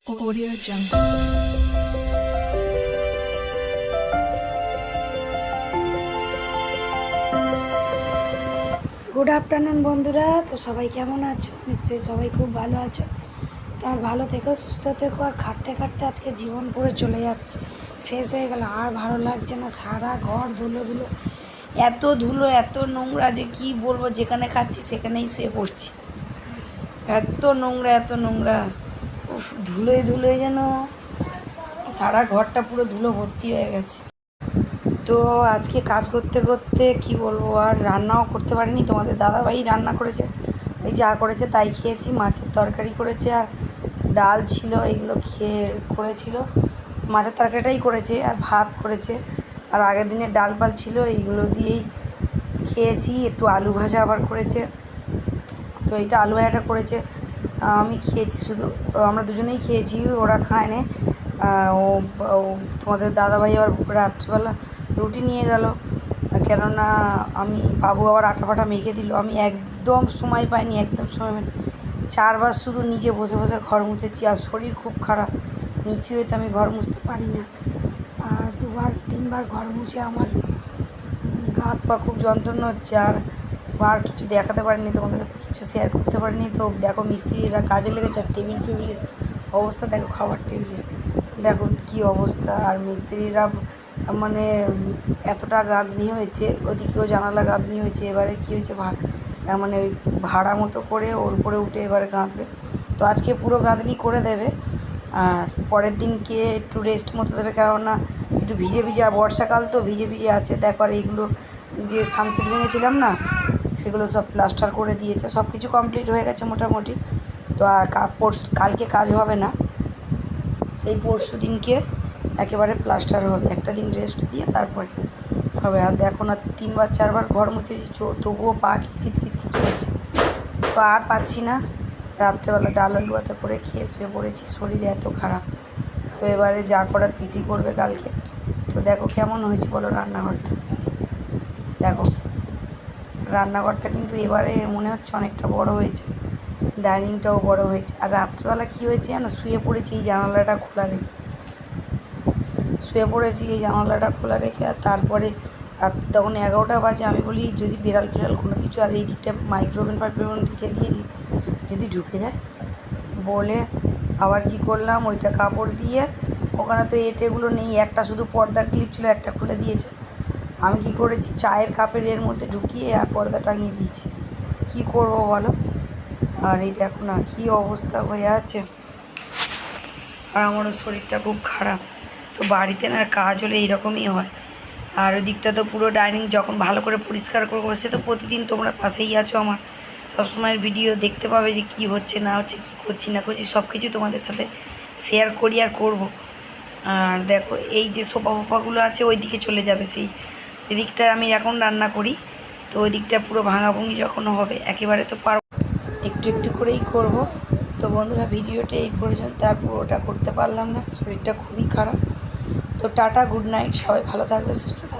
Audio Jungle. Good afternoon বন্ধুরা। তো সবাই কেমন আছো? নিশ্চয়ই সবাই খুব ভালো আছো। তো আর ভালো থেকো, সুস্থ থেকো। আর খাটতে খাটতে আজকে জীবন পুরো চলে যাচ্ছে, শেষ হয়ে গেল। আর ভালো লাগছে না, সারা ঘর ধুলো ধুলো, এত ধুলো এত নোংরা যে কি বলবো। যেখানে খাচ্ছি সেখানেই শুয়ে পড়ছি, এত নোংরা এত নোংরা। উফ, ধুলোয় ধুলোয় যেন সারা ঘরটা পুরো ধুলো ভর্তি হয়ে গেছে। তো আজকে কাজ করতে করতে কি বলবো, আর রান্নাও করতে পারিনি। তোমাদের দাদাভাই রান্না করেছে, ওই যা করেছে তাই খেয়েছি। মাছের তরকারি করেছে আর ডাল ছিল, এগুলো করেছিল। মাছের তরকারিটাই করেছে আর ভাত করেছে, আর আগের দিনের ডাল পাল ছিল, এইগুলো দিয়েই খেয়েছি। একটু আলু ভাজা আবার করেছে, তো এইটা আলু ভাজাটা করেছে। আমি খেয়েছি শুধু, আমরা দুজনেই খেয়েছি, ওরা খায় না। ও তোমাদের দাদাভাই আবার রাত্রিবেলা রুটি নিয়ে গেল, কেননা আমি বাবু আবার আটা ফাটা মেখে দিল। আমি একদম সময় পাইনি, একদম সময় পাইনি। 4বার শুধু নিচে বসে বসে ঘর মুছেছি, আর শরীর খুব খারাপ, নিচে হয়তো আমি ঘর মুছতে পারি না। 2-3বার ঘর মুছে আমার গা হাত পা খুব যন্ত্রণা হচ্ছে। আর কিছু দেখাতে পারিনি, তোমাদের সাথে কিছু শেয়ার করতে পারিনি। তো দেখো মিস্ত্রিরা কাজে লেগেছে, আর টেবিলের অবস্থা দেখো, খাবার টেবিলের দেখো কী অবস্থা। আর মিস্ত্রিরা মানে এতটা গাঁথনি হয়েছে, ওদিকেও জানালা গাঁথনি হয়েছে। এবারে কী হয়েছে, মানে ওই ভাড়া মতো করে ওর উপরে উঠে এবারে গাঁথবে। তো আজকে পুরো গাঁথনি করে দেবে, আর পরের দিনকে একটু রেস্ট মতো দেবে, কেননা একটু ভিজে ভিজে, বর্ষাকাল তো ভিজে ভিজে আছে। দেখো আর এইগুলো যে সানসেট ভেঙেছিলাম না, সেগুলো সব প্লাস্টার করে দিয়েছে, সব কিছু কমপ্লিট হয়ে গেছে মোটামুটি। তো কালকে কাজ হবে না, সেই পরশু দিনকে একেবারে প্লাস্টার হবে। একটা দিন রেস্ট দিয়ে তারপরে হবে। আর দেখো না, 3-4বার ঘর মুছেছি, তবুও পা খিচখিচ করছে। তো আর পাচ্ছি না, রাত্রেবেলা ডাল আলু ভাতে করে খেয়ে শুয়ে পড়েছি, শরীর এত খারাপ। তো এবারে যা করার পিসি করবে কালকে। তো দেখো কেমন হয়েছে বলো রান্নাঘরটা, দেখো রান্নাঘরটা কিন্তু এবারে মনে হচ্ছে অনেকটা বড় হয়েছে, ডাইনিংটাও বড় হয়েছে। আর রাত্রেবেলা কী হয়েছে জানো, শুয়ে পড়েছি এই জানালাটা খোলা রেখে, আর তারপরে রাত্রি তখন 11টা বাজে। আমি বলি যদি বিড়াল কোনো কিছু, আর এই দিকটা মাইক্রোওভেন রেখে দিয়েছি, যদি ঢুকে যায় বলে আবার কি করলাম, ওইটা কাপড় দিয়ে, ওখানে তো এটেগুলো নেই, একটা শুধু পর্দার ক্লিপ ছিল, একটা খুলে দিয়েছে। আমি কি করেছি, চায়ের কাপের এর মধ্যে ঢুকিয়ে আর পর্দা টাঙিয়ে দিয়েছি। কি করব বলো। আর এই দেখো না কী অবস্থা হয়ে আছে, আর আমারও শরীরটা খুব খারাপ। তো বাড়িতে না কাজ হলে এইরকমই হয়। আর ওই দিকটা তো পুরো ডাইনিং যখন ভালো করে পরিষ্কার করবো, সে তো প্রতিদিন তোমরা পাশেই আছো আমার, সবসময়ের ভিডিও দেখতে পাবে যে কী হচ্ছে না হচ্ছে, কী করছি না করছি, সব কিছু তোমাদের সাথে শেয়ার করি আর করব। আর দেখো এই যে সোফাগুলো আছে ওই দিকে চলে যাবে, সেই যেদিকটা আমি এখন রান্না করি, তো ওই দিকটা পুরো ভাঙাভুঙি যখন হবে একেবারে তো পারবো, একটু একটু করেই করব। তো বন্ধুরা ভিডিওটা এই পর্যন্ত, আর পুরোটা করতে পারলাম না, শরীরটা খুবই খারাপ। তো টাটা, গুড নাইট, সবাই ভালো থাকবে, সুস্থ থাকবে।